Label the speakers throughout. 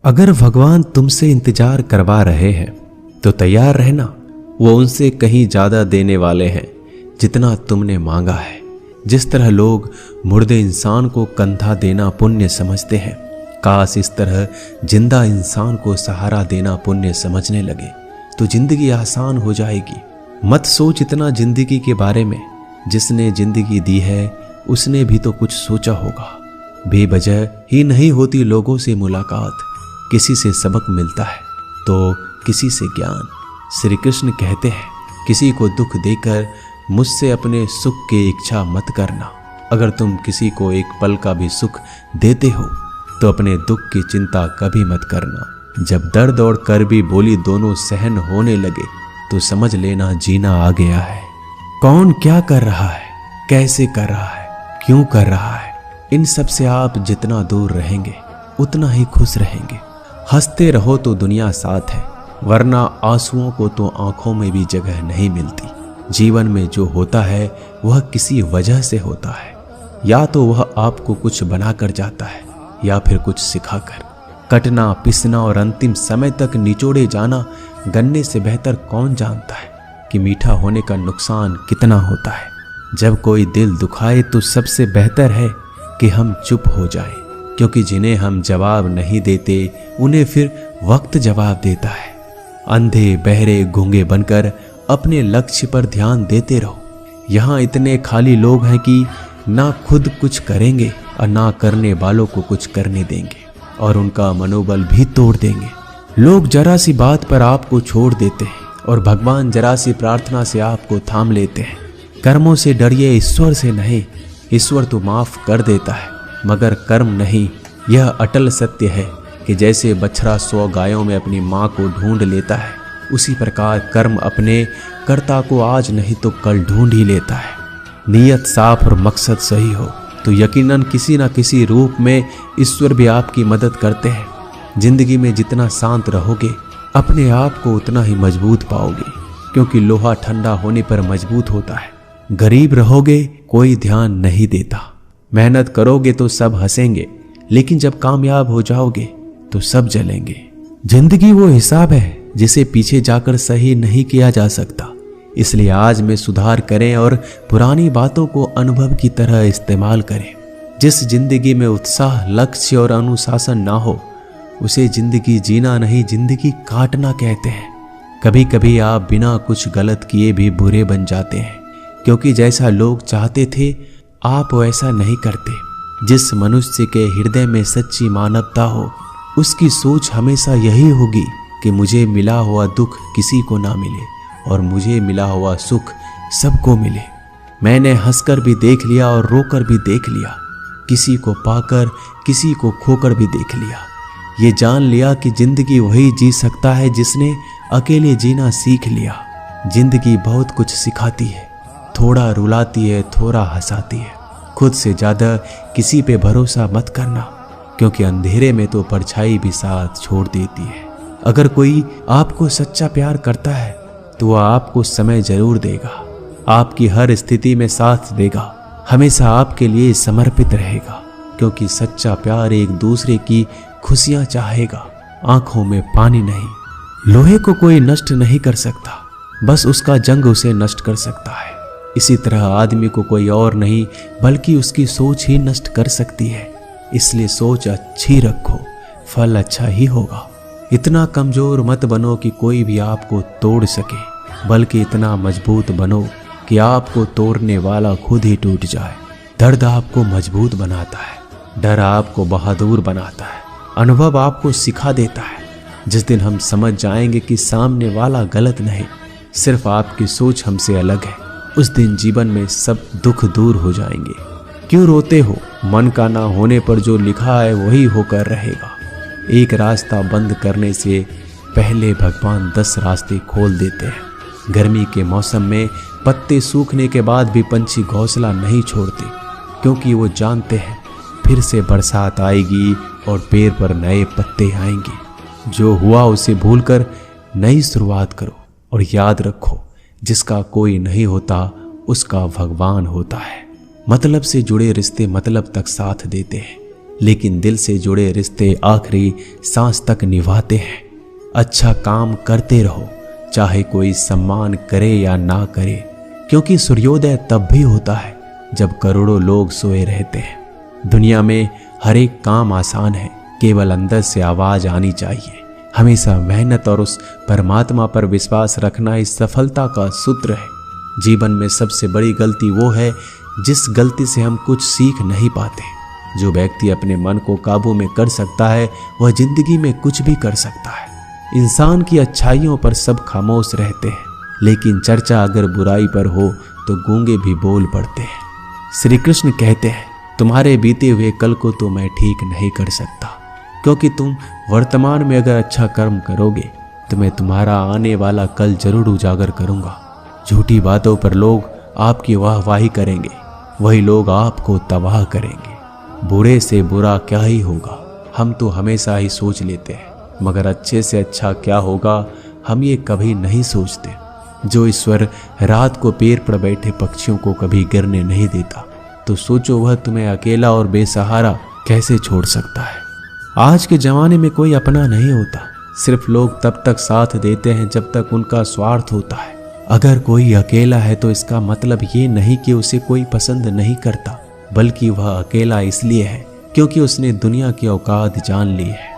Speaker 1: अगर भगवान तुमसे इंतजार करवा रहे हैं तो तैयार रहना। वो उनसे कहीं ज्यादा देने वाले हैं जितना तुमने मांगा है। जिस तरह लोग मुर्दे इंसान को कंधा देना पुण्य समझते हैं, काश इस तरह जिंदा इंसान को सहारा देना पुण्य समझने लगे तो जिंदगी आसान हो जाएगी। मत सोच इतना जिंदगी के बारे में, जिसने जिंदगी दी है उसने भी तो कुछ सोचा होगा। बेवजह ही नहीं होती लोगों से मुलाकात, किसी से सबक मिलता है तो किसी से ज्ञान। श्री कृष्ण कहते हैं, किसी को दुख देकर मुझसे अपने सुख की इच्छा मत करना। अगर तुम किसी को एक पल का भी सुख देते हो तो अपने दुख की चिंता कभी मत करना। जब दर्द और करबी बोली दोनों सहन होने लगे तो समझ लेना जीना आ गया है। कौन क्या कर रहा है, कैसे कर रहा है, क्यों कर रहा है, इन सब से आप जितना दूर रहेंगे उतना ही खुश रहेंगे। हंसते रहो तो दुनिया साथ है, वरना आंसुओं को तो आंखों में भी जगह नहीं मिलती। जीवन में जो होता है वह किसी वजह से होता है, या तो वह आपको कुछ बनाकर जाता है या फिर कुछ सिखाकर। कटना, पिसना और अंतिम समय तक निचोड़े जाना गन्ने से बेहतर कौन जानता है कि मीठा होने का नुकसान कितना होता है। जब कोई दिल दुखाए तो सबसे बेहतर है कि हम चुप हो जाएं, क्योंकि जिन्हें हम जवाब नहीं देते उन्हें फिर वक्त जवाब देता है। अंधे बहरे गूंगे बनकर अपने लक्ष्य पर ध्यान देते रहो। यहाँ इतने खाली लोग हैं कि ना खुद कुछ करेंगे और ना करने वालों को कुछ करने देंगे, और उनका मनोबल भी तोड़ देंगे। लोग जरा सी बात पर आपको छोड़ देते हैं और भगवान जरा सी प्रार्थना से आपको थाम लेते हैं। कर्मों से डरिए, ईश्वर से नहीं। ईश्वर तो माफ कर देता है मगर कर्म नहीं। यह अटल सत्य है कि जैसे बछड़ा 100 गायों में अपनी माँ को ढूंढ लेता है, उसी प्रकार कर्म अपने कर्ता को आज नहीं तो कल ढूंढ ही लेता है। नीयत साफ और मकसद सही हो तो यकीनन किसी न किसी रूप में ईश्वर भी आपकी मदद करते हैं। जिंदगी में जितना शांत रहोगे अपने आप को उतना ही मजबूत पाओगे, क्योंकि लोहा ठंडा होने पर मजबूत होता है। गरीब रहोगे कोई ध्यान नहीं देता, मेहनत करोगे तो सब हंसेंगे, लेकिन जब कामयाब हो जाओगे तो सब जलेंगे। जिंदगी वो हिसाब है जिसे पीछे जाकर सही नहीं किया जा सकता। इसलिए आज में सुधार करें और पुरानी बातों को अनुभव की तरह इस्तेमाल करें। जिस जिंदगी में उत्साह, लक्ष्य और अनुशासन ना हो उसे जिंदगी जीना नहीं, जिंदगी काटना कहते हैं। कभी कभी आप बिना कुछ गलत किए भी बुरे बन जाते हैं, क्योंकि जैसा लोग चाहते थे आप वैसा नहीं करते। जिस मनुष्य के हृदय में सच्ची मानवता हो उसकी सोच हमेशा यही होगी कि मुझे मिला हुआ दुख किसी को ना मिले और मुझे मिला हुआ सुख सबको मिले। मैंने हंसकर भी देख लिया और रोकर भी देख लिया, किसी को पाकर किसी को खोकर भी देख लिया। ये जान लिया कि जिंदगी वही जी सकता है जिसने अकेले जीना सीख लिया। जिंदगी बहुत कुछ सिखाती है, थोड़ा रुलाती है, थोड़ा हंसाती है। खुद से ज्यादा किसी पे भरोसा मत करना, क्योंकि अंधेरे में तो परछाई भी साथ छोड़ देती है। अगर कोई आपको सच्चा प्यार करता है तो वह आपको समय जरूर देगा, आपकी हर स्थिति में साथ देगा, हमेशा आपके लिए समर्पित रहेगा, क्योंकि सच्चा प्यार एक दूसरे की खुशियां चाहेगा, आंखों में पानी नहीं। लोहे को कोई नष्ट नहीं कर सकता, बस उसका जंग उसे नष्ट कर सकता है। इसी तरह आदमी को कोई और नहीं बल्कि उसकी सोच ही नष्ट कर सकती है। इसलिए सोच अच्छी रखो, फल अच्छा ही होगा। इतना कमजोर मत बनो कि कोई भी आपको तोड़ सके, बल्कि इतना मजबूत बनो कि आपको तोड़ने वाला खुद ही टूट जाए। दर्द आपको मजबूत बनाता है, डर आपको बहादुर बनाता है, अनुभव आपको सिखा देता है। जिस दिन हम समझ जाएंगे कि सामने वाला गलत नहीं, सिर्फ आपकी सोच हमसे अलग है, उस दिन जीवन में सब दुख दूर हो जाएंगे। क्यों रोते हो? मन का ना होने पर जो लिखा है वही होकर रहेगा। एक रास्ता बंद करने से पहले भगवान 10 रास्ते खोल देते हैं। गर्मी के मौसम में पत्ते सूखने के बाद भी पंछी घोंसला नहीं छोड़ते, क्योंकि वो जानते हैं फिर से बरसात आएगी और पेड़ पर नए पत्ते आएंगे। जो हुआ उसे भूलकर नई शुरुआत करो और याद रखो, जिसका कोई नहीं होता उसका भगवान होता है। मतलब से जुड़े रिश्ते मतलब तक साथ देते हैं, लेकिन दिल से जुड़े रिश्ते आखिरी सांस तक निभाते हैं। अच्छा काम करते रहो, चाहे कोई सम्मान करे या ना करे, क्योंकि सूर्योदय तब भी होता है जब करोड़ों लोग सोए रहते हैं। दुनिया में हर एक काम आसान है, केवल अंदर से आवाज आनी चाहिए। हमेशा मेहनत और उस परमात्मा पर विश्वास रखना इस सफलता का सूत्र है। जीवन में सबसे बड़ी गलती वो है जिस गलती से हम कुछ सीख नहीं पाते। जो व्यक्ति अपने मन को काबू में कर सकता है वह जिंदगी में कुछ भी कर सकता है। इंसान की अच्छाइयों पर सब खामोश रहते हैं, लेकिन चर्चा अगर बुराई पर हो तो गूंगे भी बोल पड़ते हैं। श्री कृष्ण कहते हैं, तुम्हारे बीते हुए कल को तो मैं ठीक नहीं कर सकता, क्योंकि तुम वर्तमान में अगर अच्छा कर्म करोगे तो मैं तुम्हारा आने वाला कल जरूर उजागर करूंगा। झूठी बातों पर लोग आपकी वाहवाही करेंगे, वही लोग आपको तबाह करेंगे। बुरे से बुरा क्या ही होगा, हम तो हमेशा ही सोच लेते हैं, मगर अच्छे से अच्छा क्या होगा हम ये कभी नहीं सोचते। जो ईश्वर रात को पेड़ पर बैठे पक्षियों को कभी गिरने नहीं देता, तो सोचो वह तुम्हें अकेला और बेसहारा कैसे छोड़ सकता है। आज के जमाने में कोई अपना नहीं होता, सिर्फ लोग तब तक साथ देते हैं जब तक उनका स्वार्थ होता है। अगर कोई अकेला है तो इसका मतलब ये नहीं कि उसे कोई पसंद नहीं करता, बल्कि वह अकेला इसलिए है क्योंकि उसने दुनिया की औकात जान ली है।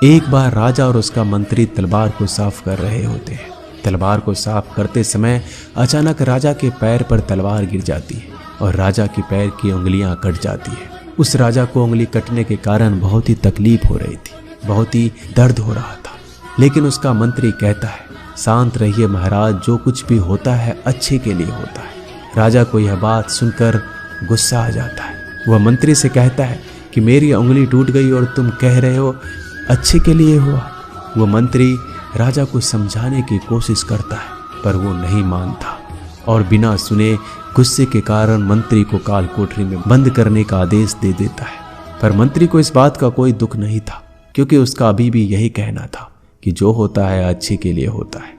Speaker 1: एक बार राजा और उसका मंत्री तलवार को साफ कर रहे होते हैं। तलवार को साफ करते समय अचानक राजा के पैर पर तलवार गिर जाती है और राजा के पैर की उंगलियां कट जाती है। उस राजा को उंगली कटने के कारण बहुत ही तकलीफ हो रही थी, बहुत ही दर्द हो रहा था। लेकिन उसका मंत्री कहता है, शांत रहिए महाराज, जो कुछ भी होता है अच्छे के लिए होता है। राजा को यह बात सुनकर गुस्सा आ जाता है। वह मंत्री से कहता है कि मेरी उंगली टूट गई और तुम कह रहे हो अच्छे के लिए हुआ। वह मंत्री राजा को समझाने की कोशिश करता है, पर वो नहीं मानता और बिना सुने गुस्से के कारण मंत्री को काल कोठरी में बंद करने का आदेश दे देता है। पर मंत्री को इस बात का कोई दुख नहीं था, क्योंकि उसका अभी भी यही कहना था कि जो होता है अच्छे के लिए होता है।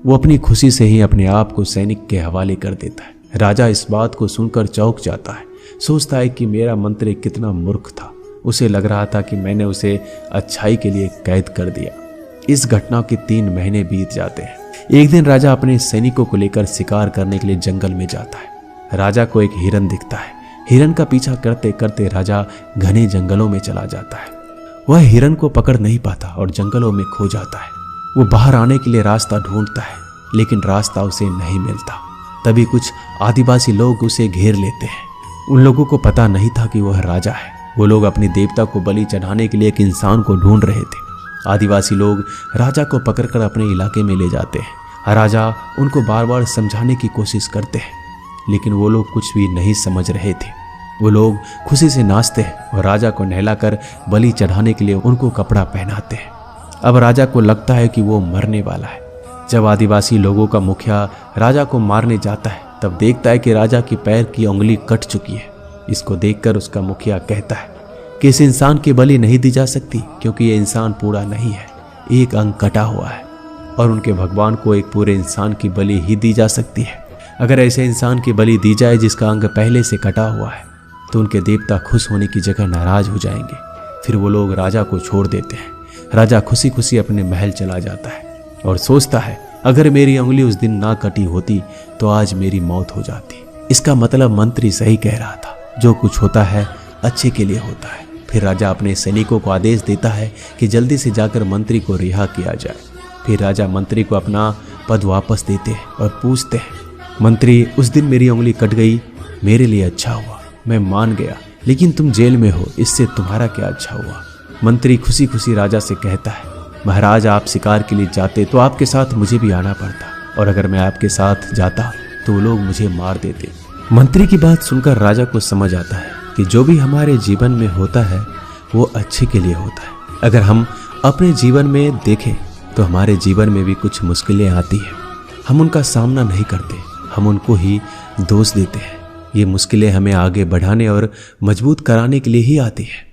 Speaker 1: वो अपनी खुशी से ही अपने आप को सैनिक के हवाले कर देता है। राजा इस बात को सुनकर चौंक जाता है, सोचता है कि मेरा मंत्री कितना मूर्ख था। उसे लग रहा था कि मैंने उसे अच्छाई के लिए कैद कर दिया। इस घटना के 3 महीने बीत जाते हैं। एक दिन राजा अपने सैनिकों को लेकर शिकार करने के लिए जंगल में जाता है। राजा को एक हिरन दिखता है। हिरन का पीछा करते करते राजा घने जंगलों में चला जाता है। वह हिरन को पकड़ नहीं पाता और जंगलों में खो जाता है। वो बाहर आने के लिए रास्ता ढूंढता है, लेकिन रास्ता उसे नहीं मिलता। तभी कुछ आदिवासी लोग उसे घेर लेते हैं। उन लोगों को पता नहीं था कि वह राजा है। वो लोग अपने देवता को बलि चढ़ाने के लिए एक इंसान को ढूंढ रहे थे। आदिवासी लोग राजा को पकड़कर अपने इलाके में ले जाते हैं। राजा उनको बार बार समझाने की कोशिश करते हैं, लेकिन वो लोग कुछ भी नहीं समझ रहे थे। वो लोग खुशी से नाचते हैं और राजा को नहलाकर बलि चढ़ाने के लिए उनको कपड़ा पहनाते हैं। अब राजा को लगता है कि वो मरने वाला है। जब आदिवासी लोगों का मुखिया राजा को मारने जाता है, तब देखता है कि राजा की पैर की उंगली कट चुकी है। इसको देखकर उसका मुखिया कहता है कि इस इंसान की बलि नहीं दी जा सकती, क्योंकि ये इंसान पूरा नहीं है, एक अंग कटा हुआ है, और उनके भगवान को एक पूरे इंसान की बलि ही दी जा सकती है। अगर ऐसे इंसान की बलि दी जाए जिसका अंग पहले से कटा हुआ है, तो उनके देवता खुश होने की जगह नाराज हो जाएंगे। फिर वो लोग राजा को छोड़ देते हैं। राजा खुशी खुशी अपने महल चला जाता है और सोचता है, अगर मेरी उंगली उस दिन ना कटी होती तो आज मेरी मौत हो जाती। इसका मतलब मंत्री सही कह रहा था, जो कुछ होता है अच्छे के लिए होता है। फिर राजा अपने सैनिकों को आदेश देता है कि जल्दी से जाकर मंत्री को रिहा किया जाए। फिर राजा मंत्री को अपना पद वापस देते हैं और पूछते हैं, मंत्री, उस दिन मेरी उंगली कट गई, मेरे लिए अच्छा हुआ, मैं मान गया, लेकिन तुम जेल में हो, इससे तुम्हारा क्या अच्छा हुआ। मंत्री खुशी खुशी राजा से कहता है, महाराज, आप शिकार के लिए जाते तो आपके साथ मुझे भी आना पड़ता, और अगर मैं आपके साथ जाता तो वो लोग मुझे मार देते। मंत्री की बात सुनकर राजा को समझ आता है कि जो भी हमारे जीवन में होता है वो अच्छे के लिए होता है। अगर हम अपने जीवन में देखें तो हमारे जीवन में भी कुछ मुश्किलें आती हैं, हम उनका सामना नहीं करते, हम उनको ही दोष देते हैं। ये मुश्किलें हमें आगे बढ़ाने और मजबूत कराने के लिए ही आती हैं।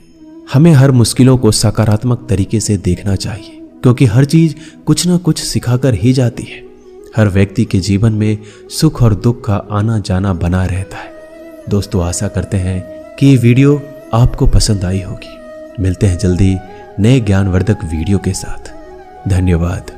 Speaker 1: हमें हर मुश्किलों को सकारात्मक तरीके से देखना चाहिए, क्योंकि हर चीज कुछ ना कुछ सिखाकर ही जाती है। हर व्यक्ति के जीवन में सुख और दुख का आना जाना बना रहता है। दोस्तों, आशा करते हैं कि ये वीडियो आपको पसंद आई होगी। मिलते हैं जल्दी नए ज्ञानवर्धक वीडियो के साथ। धन्यवाद।